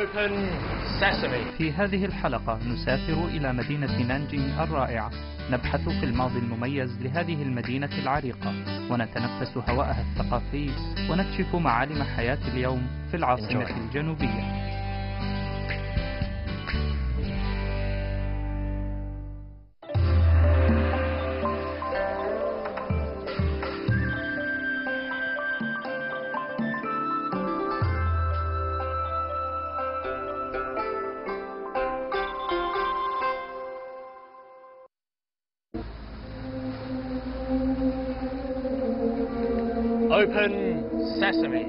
Open Sesame. في هذه الحلقة نسافر إلى مدينة نانجينغ الرائعة، نبحث في الماضي المميز لهذه المدينة العريقة، ونتنفس هواءها الثقافي، ونكشف معالم حياة اليوم في العاصمة الجنوبية. Open Sesame.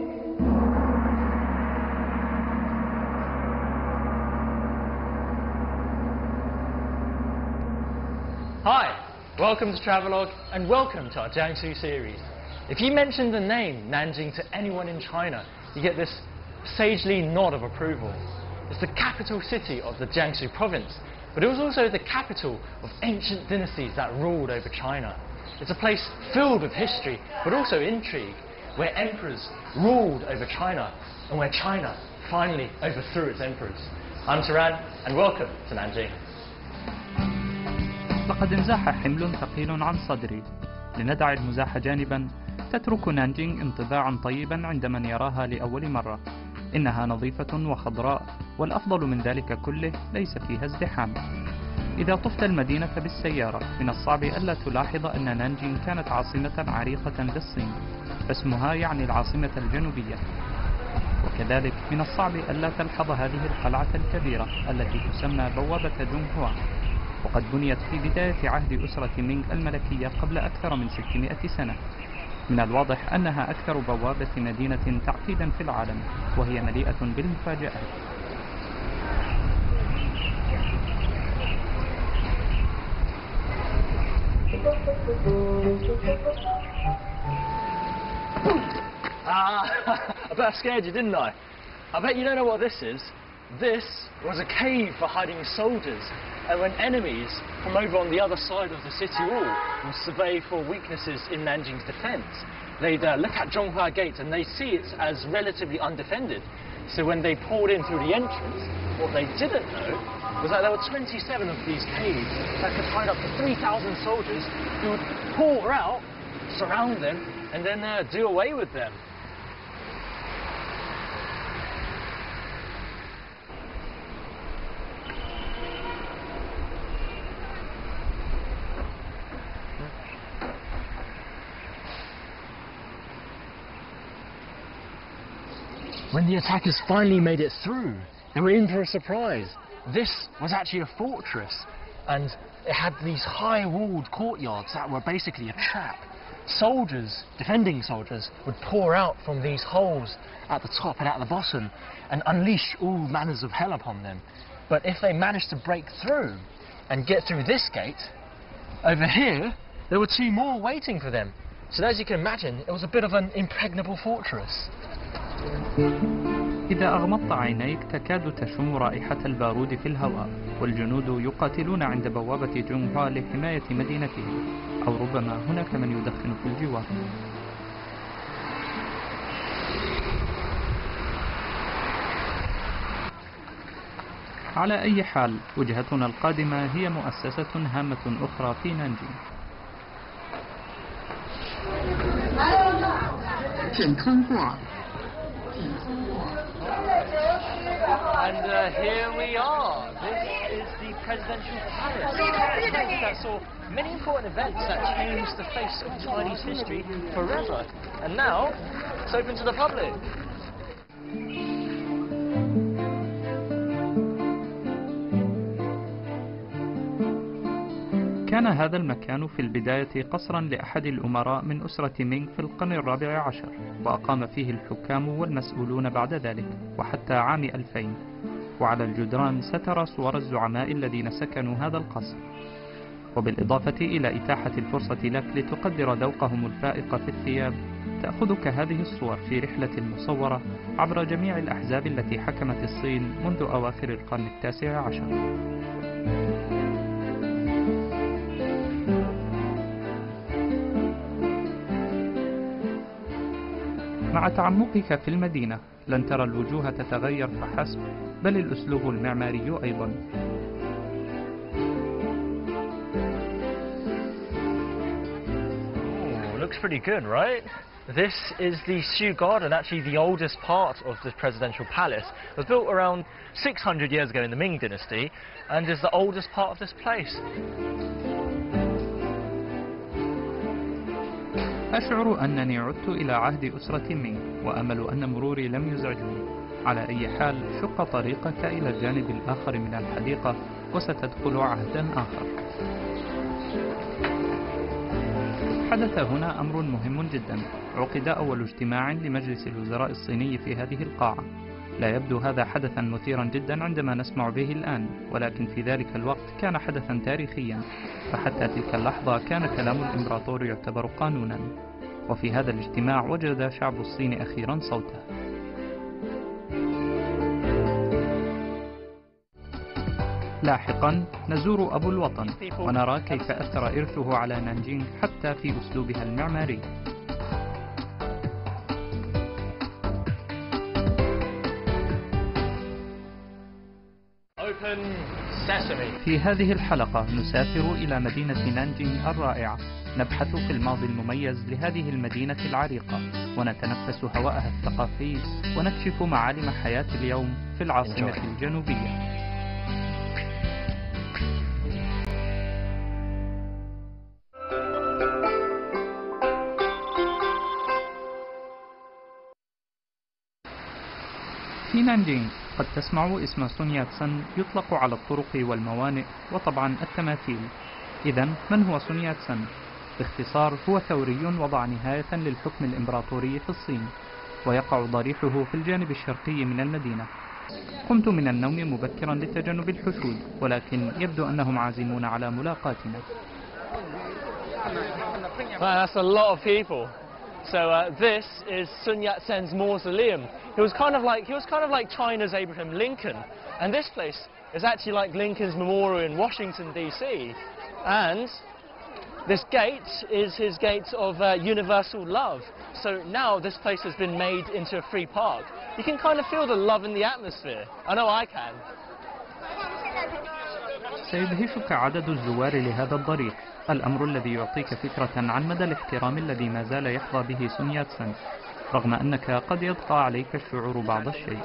Hi, welcome to Travelogue and welcome to our Jiangsu series. If you mention the name Nanjing to anyone in China, you get this sagely nod of approval. It's the capital city of the Jiangsu province, but it was also the capital of ancient dynasties that ruled over China. It's a place filled with history, but also intrigue, where emperors ruled over China, and where China finally overthrew its emperors. I'm Taran, and welcome to Nanjing. لقد انزاح حمل ثقيل عن صدري. لندع المزاح جانبا، تترك نانجينغ انطباعا طيبا عند من يراها لأول مرة. إنها نظيفة وخضراء، والأفضل من ذلك كله ليس فيها ازدحام. إذا طفت المدينة بالسيارة، من الصعب ألا تلاحظ أن نانجينغ كانت عاصمة عريقة للصين، فاسمها يعني العاصمة الجنوبية. وكذلك من الصعب ألا تلحظ هذه القلعة الكبيرة التي تسمى بوابة جونغهوا، وقد بنيت في بداية عهد أسرة مينغ الملكية قبل أكثر من 600 سنة. من الواضح أنها أكثر بوابة مدينة تعقيدا في العالم، وهي مليئة بالمفاجآت. I bet I scared you, didn't I? I bet you don't know what this is. This was a cave for hiding soldiers, and when enemies from over on the other side of the city wall would survey for weaknesses in Nanjing's defence, they'd look at Zhonghua Gate and they see it as relatively undefended. So when they poured in through the entrance, what they didn't know was that there were 27 of these caves that could hide up to 3,000 soldiers who would pour out, surround them, and then do away with them. When the attackers finally made it through, they were in for a surprise. This was actually a fortress, and it had these high-walled courtyards that were basically a trap. Soldiers, defending soldiers, would pour out from these holes at the top and at the bottom and unleash all manners of hell upon them. But if they managed to break through and get through this gate, over here, there were two more waiting for them. So as you can imagine, it was a bit of an impregnable fortress. إذا أغمضت عينيك تكاد تشم رائحة البارود في الهواء، والجنود يقاتلون عند بوابة جونغهوا لحماية مدينتهم، أو ربما هناك من يدخن في الجوار. على أي حال، وجهتنا القادمة هي مؤسسة هامة أخرى في نانجينغ. And here we are. This is the presidential palace. A place that saw many important events that changed the face of Chinese history forever. And now it's open to the public. كان هذا المكان في البداية قصرا لأحد الأمراء من أسرة مينغ في القرن الرابع عشر، وأقام فيه الحكام والمسؤولون بعد ذلك وحتى عام 2000. وعلى الجدران سترى صور الزعماء الذين سكنوا هذا القصر، وبالإضافة إلى إتاحة الفرصة لك لتقدر ذوقهم الفائق في الثياب، تأخذك هذه الصور في رحلة مصورة عبر جميع الأحزاب التي حكمت الصين منذ أواخر القرن التاسع عشر. مع تعمقك في المدينة لن ترى الوجوه تتغير فحسب، بل الأسلوب المعماري أيضا. Looks pretty good, right? This is the Shu Garden, actually the oldest part of the presidential palace. It was built around 600 years ago in the Ming dynasty and is the oldest part of this place. أشعر أنني عدت إلى عهد أسرة مينغ، وأمل أن مروري لم يزعجني. على أي حال، شق طريقك إلى الجانب الآخر من الحديقة وستدخل عهدا آخر. حدث هنا أمر مهم جدا. عقد أول اجتماع لمجلس الوزراء الصيني في هذه القاعة. لا يبدو هذا حدثا مثيرا جدا عندما نسمع به الآن، ولكن في ذلك الوقت كان حدثا تاريخيا، فحتى تلك اللحظة كان كلام الإمبراطور يعتبر قانونا. وفي هذا الاجتماع وجد شعب الصين أخيرا صوته. لاحقا نزور أبو الوطن ونرى كيف أثر إرثه على نانجينغ حتى في أسلوبها المعماري. في هذه الحلقة نسافر إلى مدينة نانجينغ الرائعة، نبحث في الماضي المميز لهذه المدينة العريقة، ونتنفس هواءها الثقافي، ونكشف معالم حياة اليوم في العاصمة الجنوبية. في نانجينغ قد تسمع اسم سون يات سن يطلق على الطرق والموانئ وطبعا التماثيل. إذن من هو سون يات سن؟ باختصار هو ثوري وضع نهاية للحكم الإمبراطوري في الصين، ويقع ضريحه في الجانب الشرقي من المدينة. قمت من النوم مبكرا لتجنب الحشود، ولكن يبدو أنهم عازمون على ملاقاتنا. That's a lot of people. So this is Sun Yat-sen's mausoleum. He was kind of like China's Abraham Lincoln, and this place is actually like Lincoln's memorial in Washington D.C. And this gate is his gate of universal love. So now this place has been made into a free park. You can kind of feel the love in the atmosphere. I know I can. سيدهشك عدد الزوار لهذا الضريح، الأمر الذي يعطيك فكرة عن مدى الاحترام الذي ما زال يحظى به سون يات سن، رغم أنك قد يبقى عليك الشعور بعض الشيء.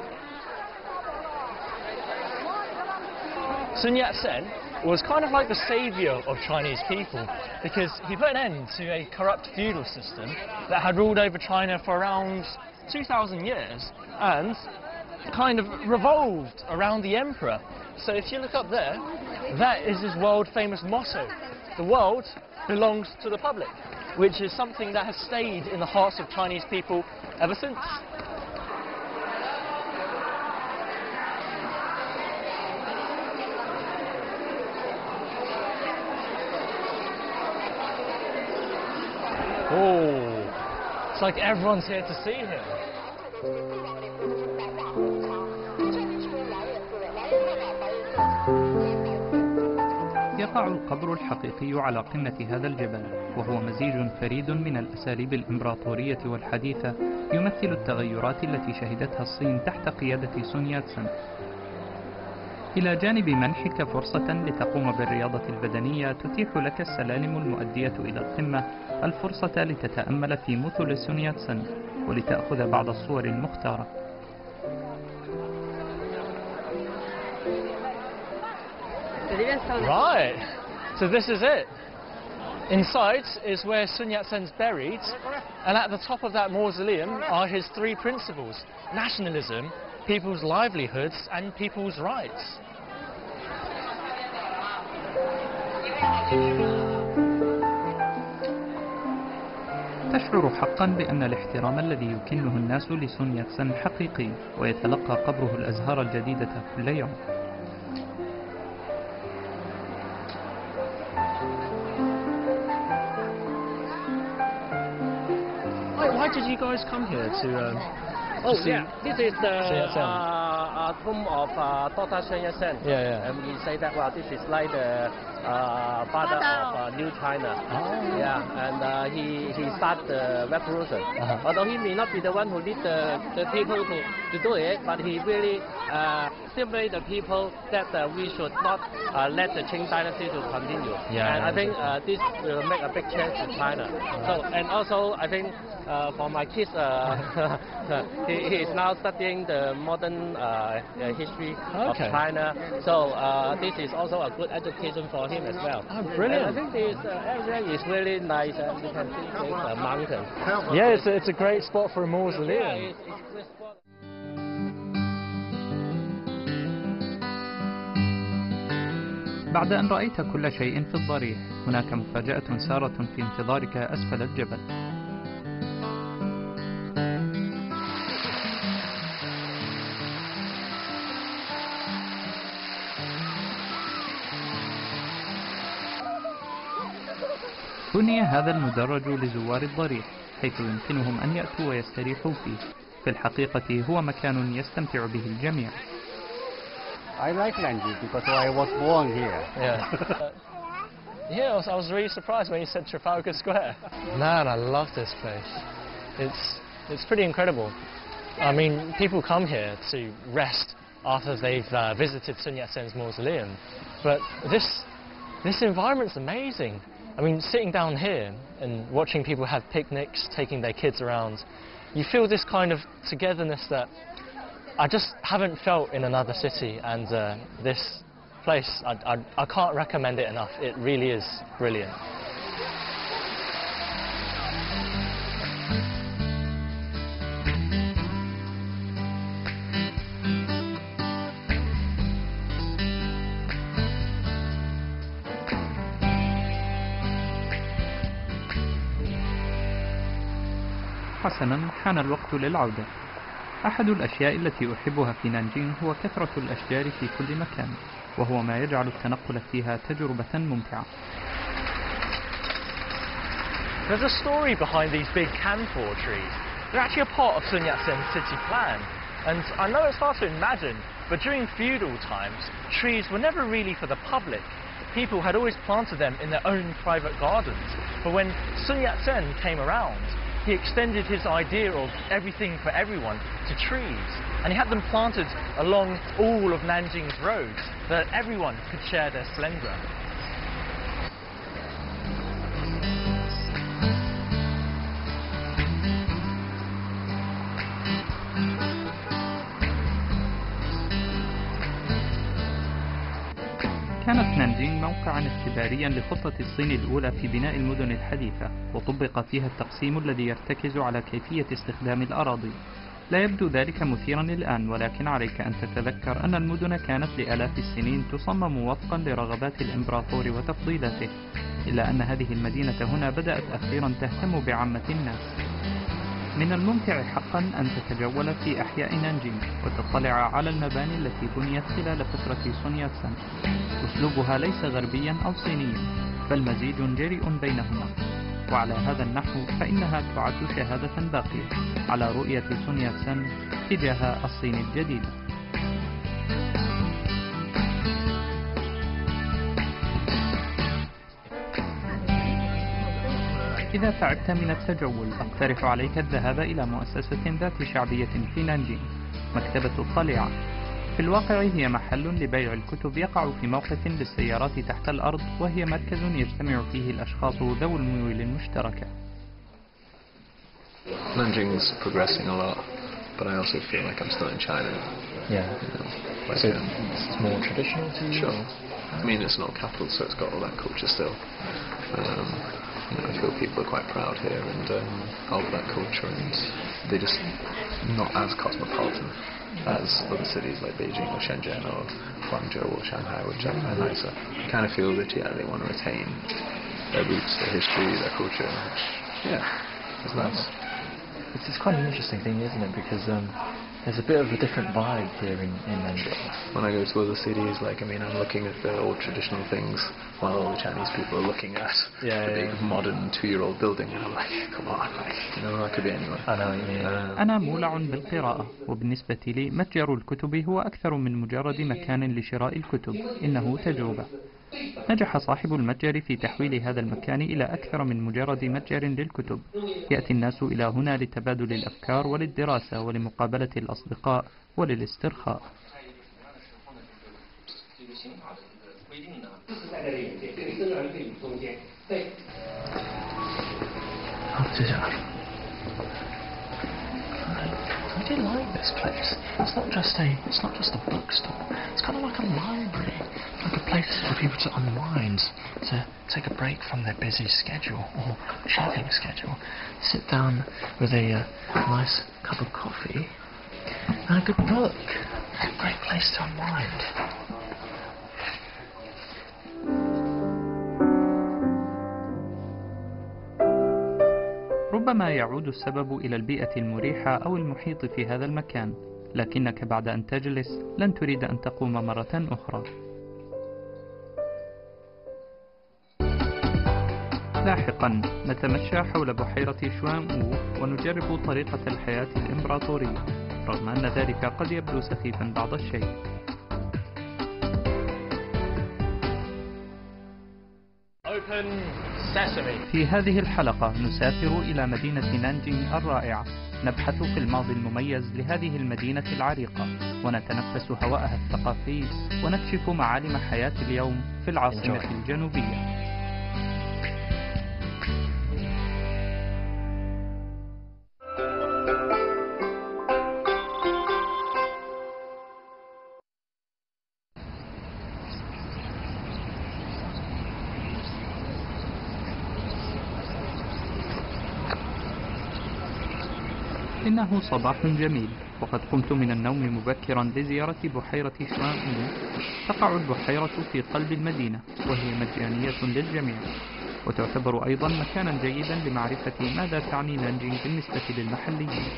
Sun Yat-sen was kind of like the savior of Chinese people, because he put an end to a corrupt feudal system that had ruled over China for around 2,000 years and kind of revolved around the emperor. So if you look up there, that is his world famous motto: the world belongs to the public, which is something that has stayed in the hearts of Chinese people ever since. Oh, it's like everyone's here to see him. يقع القبر الحقيقي على قمة هذا الجبل، وهو مزيج فريد من الأساليب الإمبراطورية والحديثة، يمثل التغيرات التي شهدتها الصين تحت قيادة سون يات سن. إلى جانب منحك فرصة لتقوم بالرياضة البدنية، تتيح لك السلالم المؤدية إلى القمة الفرصة لتتأمل في مثل سون يات سن ولتأخذ بعض الصور المختارة. Right, so this is it. Inside is where Sun Yat-sen's buried, and at the top of that mausoleum are his three principles: nationalism, people's livelihoods, and people's rights. تشعر حقا بأن الاحترام الذي يكنه الناس لسون يات سن حقيقي، ويتلقى قبره الأزهار الجديدة كل يوم. Why did you guys come here to Oh yeah, this is the tomb of Dr. Sun Yat-sen. Yeah. And we say that, well, this is like the father of New China. Oh. Yeah, and he started the revolution. Although he may not be the one who lead the people to do it, but he really stimulate the people that we should not let the Qing dynasty to continue. Yeah, and I think this will make a big change in China. So, and also I think for my kids, he is now studying the modern history of China. So this is also a good education for him as well. Oh, brilliant! And I think this area is really nice. You can see the mountain. Yeah, it's a great spot for a mausoleum. Yeah, it's a great spot. بعد أن رأيت كل شيء في الضريح، هناك مفاجأة سارة في انتظارك أسفل الجبل. بني هذا المدرج لزوار الضريح، حيث يمكنهم أن يأتوا ويستريحوا فيه. في الحقيقة هو مكان يستمتع به الجميع. I like Nanjing because I was born here. Yeah, I was really surprised when you said Trafalgar Square. Man, I love this place. It's pretty incredible. I mean, people come here to rest after they've visited Sun Yat-sen's mausoleum, but this environment's amazing. I mean, sitting down here and watching people have picnics, taking their kids around, you feel this kind of togetherness that I just haven't felt in another city, and this place, I can't recommend it enough. It really is brilliant. حسنا، حان الوقت للعودة. أحد الأشياء التي أحبها في نانجينغ هو كثرة الأشجار في كل مكان، وهو ما يجعل التنقل فيها تجربة ممتعة. There's a story behind these big camphor trees. They're actually a part of Sun Yat-sen's city plan. And I know it's hard to imagine, but during feudal times, trees were never really for the public. People had always planted them in their own private gardens. But when Sun Yat-sen came around, he extended his idea of everything for everyone to trees. And he had them planted along all of Nanjing's roads so that everyone could share their splendor. كانت نانجينغ موقعا اختباريا لخطة الصين الأولى في بناء المدن الحديثة، وطبق فيها التقسيم الذي يرتكز على كيفية استخدام الأراضي. لا يبدو ذلك مثيرا الآن، ولكن عليك أن تتذكر أن المدن كانت لآلاف السنين تصمم وفقا لرغبات الإمبراطور وتفضيلاته، إلا أن هذه المدينة هنا بدأت أخيرا تهتم بعامة الناس. من الممتع حقا أن تتجول في أحياء نانجينغ وتطلع على المباني التي بنيت خلال فترة سون يات-سن. أسلوبها ليس غربيا أو صينيا، بل مزيج جريء بينهما، وعلى هذا النحو فإنها تعد شهادة باقية على رؤية سون يات-سن تجاه الصين الجديدة. إذا تعبت من التجول، أقترح عليك الذهاب إلى مؤسسة ذات شعبية في نانجينغ، مكتبة الطليعة. في الواقع هي محل لبيع الكتب يقع في موقف للسيارات تحت الأرض، وهي مركز يجتمع فيه الأشخاص ذوي الميول المشتركة. Nanjing's progressing a lot, but I also feel like I'm still in China. Yeah. Like, So it's more traditional to you? Sure. I mean, it's not capital, so it's got all that culture still. I feel people are quite proud here and of that culture, and they're just not as cosmopolitan as other cities like Beijing or Shenzhen or Guangzhou or Shanghai, which are nicer. I kind of feel that, yeah, they want to retain their roots, their history, their culture. Yeah, it's nice. It's quite an interesting thing, isn't it? Because there's a bit of a different vibe here in Nanjing. When I go to other cities, like, I mean, I'm looking at the old traditional things while all the Chinese people are looking at the big modern 2-year-old building, and I'm like, come on, like, you know, I could be anywhere. I know what you mean. أنا مولع بالقراءة، وبالنسبة لي متجر الكتب هو أكثر من مجرد مكان لشراء الكتب، إنه تجربة. نجح صاحب المتجر في تحويل هذا المكان إلى أكثر من مجرد متجر للكتب. يأتي الناس إلى هنا لتبادل الأفكار وللدراسة ولمقابلة الأصدقاء وللاسترخاء. I do like this place. It's not just a bookstore. It's kind of like a library, like a place for people to unwind, to take a break from their busy schedule or shopping schedule. Sit down with a nice cup of coffee and a good book. A great place to unwind. ربما يعود السبب إلى البيئة المريحة أو المحيط في هذا المكان، لكنك بعد أن تجلس لن تريد أن تقوم مرة أخرى. لاحقا نتمشى حول بحيرة شوان أو ونجرب طريقة الحياة الإمبراطورية، رغم أن ذلك قد يبدو سخيفا بعض الشيء. في هذه الحلقة نسافر إلى مدينة نانجينغ الرائعة، نبحث في الماضي المميز لهذه المدينة العريقة، ونتنفس هواءها الثقافي، ونكشف معالم حياة اليوم في العاصمة الجنوبية. إنه صباح جميل، وقد قمت من النوم مبكرا لزيارة بحيرة شوان أو. تقع البحيرة في قلب المدينة، وهي مجانية للجميع، وتعتبر أيضا مكانا جيدا لمعرفة ماذا تعني نانجينغ بالنسبة للمحليين.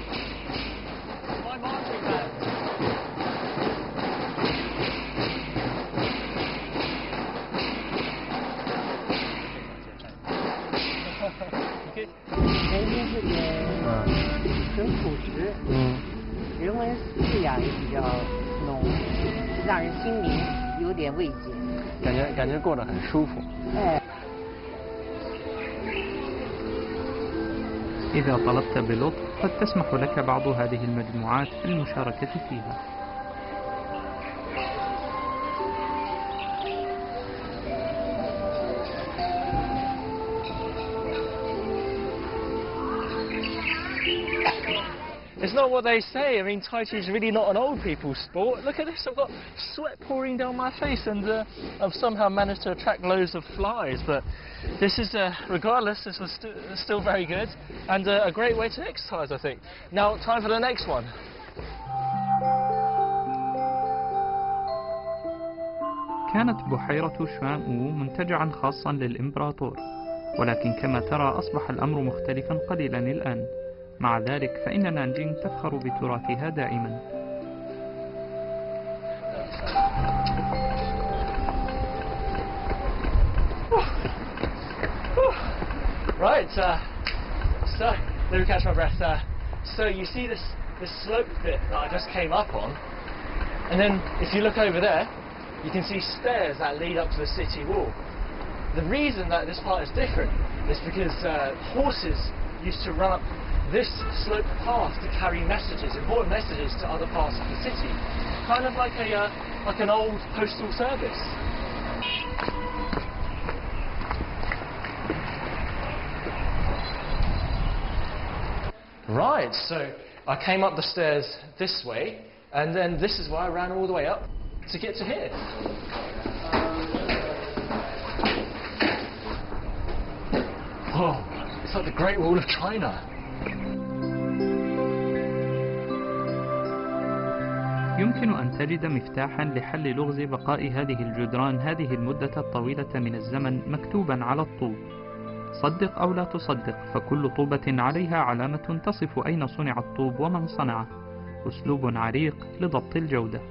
感觉过得很舒服。إذا طلبت بلطف قد تسمح لك بعض هذه المجموعات في المشاركة فيها. It's not what they say. I mean, Tai Chi is really not an old people's sport. Look at this, I've got sweat pouring down my face, and I've somehow managed to attract loads of flies. But this is, regardless, this was still very good, and a great way to exercise, I think. Now, time for the next one. كانت بحيرة شوان أو منتجعا خاصا للإمبراطور، ولكن كما ترى أصبح الأمر مختلفا قليلا الآن. مع ذلك فإن نانجينغ تفخر بتراثها دائما. Right, so let me catch my breath. So you see this slope bit that I just came up on, and then if you look over there, you can see stairs that lead up to the city wall. The reason that this part is different is because horses used to run up this sloped path to carry messages, important messages to other parts of the city, kind of like an old postal service. Right, so I came up the stairs this way, and then this is why I ran all the way up to get to here. Whoa, it's like the Great Wall of China. يمكن أن تجد مفتاحا لحل لغز بقاء هذه الجدران هذه المدة الطويلة من الزمن مكتوبا على الطوب. صدق أو لا تصدق، فكل طوبة عليها علامة تصف أين صنع الطوب ومن صنعه، أسلوب عريق لضبط الجودة.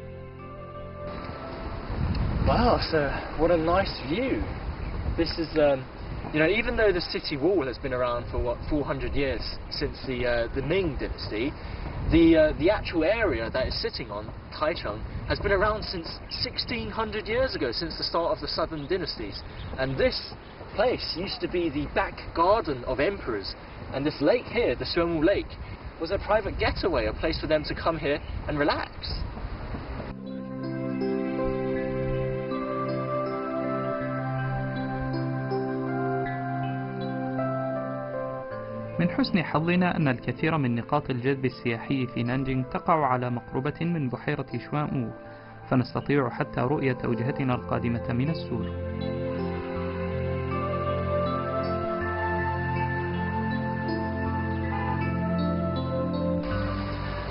Wow, so what a nice view. This is, you know, even though the city wall has been around for 400 years since the Ming dynasty, the actual area that it's sitting on, Taichung, has been around since 1600 years ago, since the start of the southern dynasties. And this place used to be the back garden of emperors. And this lake here, the Suanwu Lake, was a private getaway, a place for them to come here and relax. من حسن حظنا أن الكثير من نقاط الجذب السياحي في نانجينغ تقع على مقربة من بحيرة شوانؤو، فنستطيع حتى رؤية وجهتنا القادمة من السور.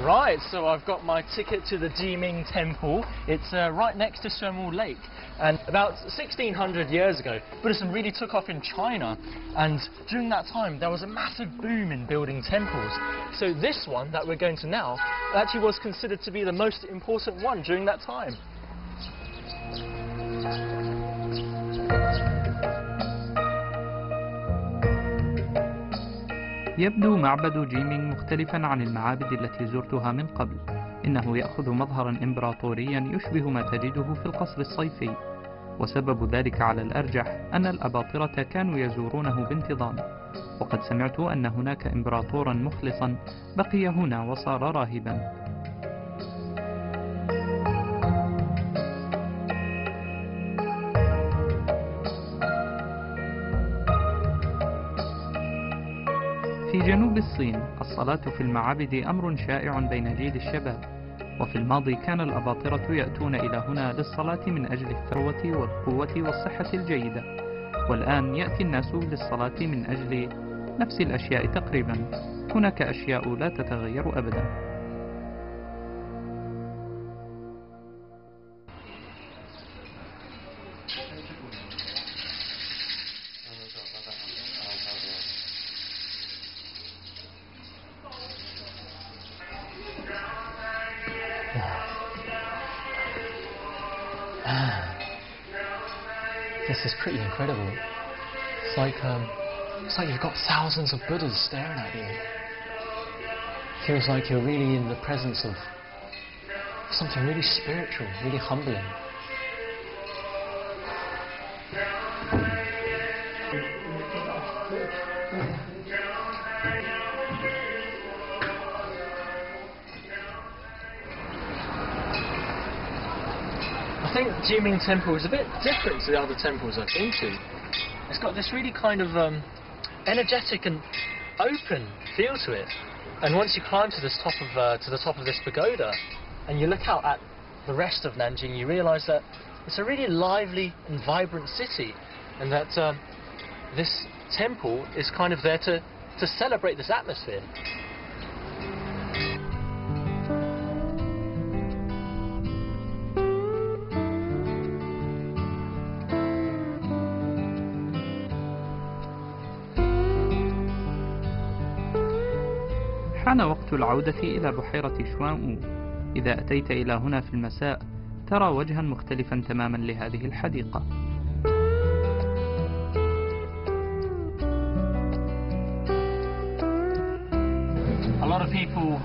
Right, so I've got my ticket to the Jiming Temple. It's right next to Suanwu Lake. And about 1600 years ago, Buddhism really took off in China. And during that time, there was a massive boom in building temples. So this one that we're going to now actually was considered to be the most important one during that time. يبدو معبد جيمينغ مختلفا عن المعابد التي زرتها من قبل. إنه يأخذ مظهرا إمبراطوريا يشبه ما تجده في القصر الصيفي، وسبب ذلك على الأرجح أن الأباطرة كانوا يزورونه بانتظام، وقد سمعت أن هناك إمبراطورا مخلصا بقي هنا وصار راهبا. في جنوب الصين الصلاة في المعابد أمر شائع بين جيل الشباب، وفي الماضي كان الأباطرة يأتون إلى هنا للصلاة من أجل الثروة والقوة والصحة الجيدة، والآن يأتي الناس للصلاة من أجل نفس الأشياء تقريبا. هناك أشياء لا تتغير أبدا. This is pretty incredible. It's like you've got thousands of Buddhas staring at you. Feels like you're really in the presence of something really spiritual, really humbling. I think Jiming Temple is a bit different to the other temples I've been to. It's got this really kind of energetic and open feel to it. And once you climb to the top of this pagoda, and you look out at the rest of Nanjing, you realise that it's a really lively and vibrant city, and that this temple is kind of there to celebrate this atmosphere. حان وقت العودة إلى بحيرة شوانؤو. إذا أتيت إلى هنا في المساء ترى وجها مختلفا تماما لهذه الحديقة. A lot of people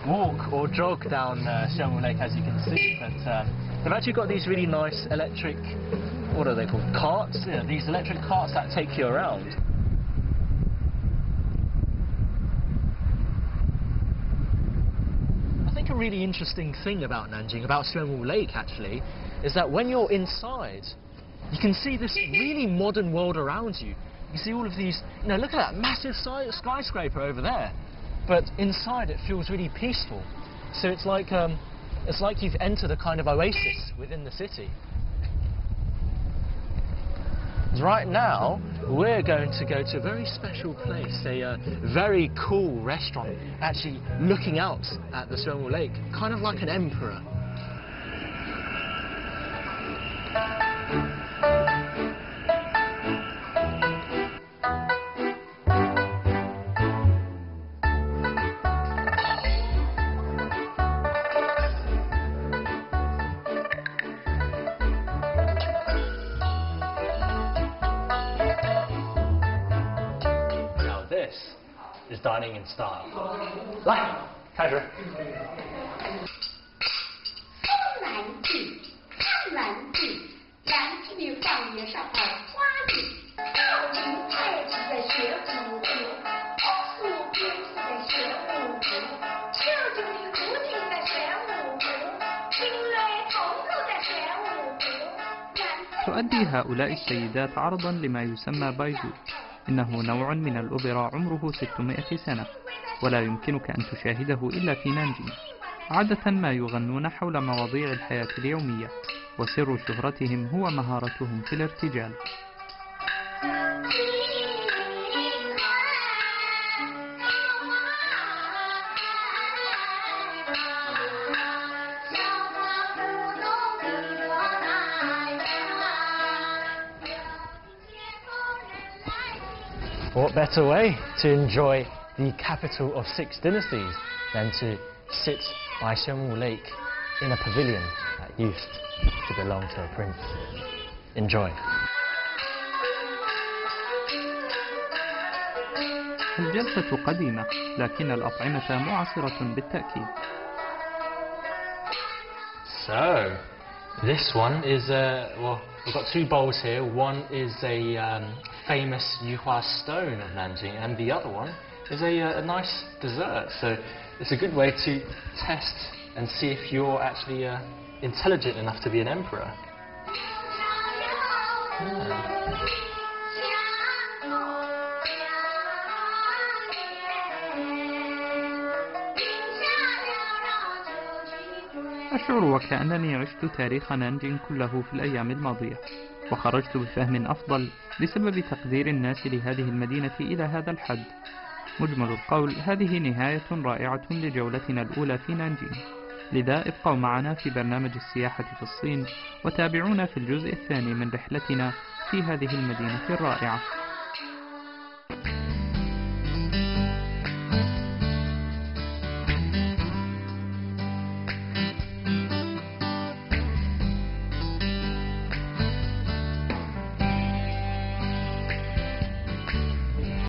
walk or jog down Suanwu Lake, as you can see, but they've actually got these really nice electric, what are they called, carts? Yeah, these electric carts that take you around. A really interesting thing about Nanjing, about Suanwu Lake actually, is that when you're inside, you can see this really modern world around you. You can see all of these, you know, look at that massive skyscraper over there. But inside it feels really peaceful. So it's like you've entered a kind of oasis within the city. Right now, we're going to go to a very special place, a very cool restaurant, actually looking out at the Suanwu Lake, kind of like an emperor. is dining in style. 来，开始。南极，看南极，南极的放野上耳花地，少林太子在学武术，苏边是在学武术，舅舅的父亲在学武术，亲来头头在学武术。 تؤدي هؤلاء السيدات عرضا لما يسمى بايجو. إنه نوع من الأوبرا عمره 600 سنة، ولا يمكنك أن تشاهده إلا في نانجينغ. عادة ما يغنون حول مواضيع الحياة اليومية، وسر شهرتهم هو مهارتهم في الارتجال. What better way to enjoy the capital of 6 dynasties than to sit by Xiangwu Lake in a pavilion that used to belong to a prince. Enjoy. الجلسة قديمة، لكن الأطعمة معاصرة بالتأكيد. So, this one is well, we've got 2 bowls here. One is a famous Yuhua stone of Nanjing, and the other one is a nice dessert. So, it's a good way to test and see if you're actually intelligent enough to be an emperor. أشعر وكأنني عشت تاريخ نانجينغ كله في الأيام الماضية، وخرجت بفهم أفضل بسبب تقدير الناس لهذه المدينة إلى هذا الحد. مجمل القول، هذه نهاية رائعة لجولتنا الأولى في نانجينغ. لذا ابقوا معنا في برنامج السياحة في الصين، وتابعونا في الجزء الثاني من رحلتنا في هذه المدينة الرائعة.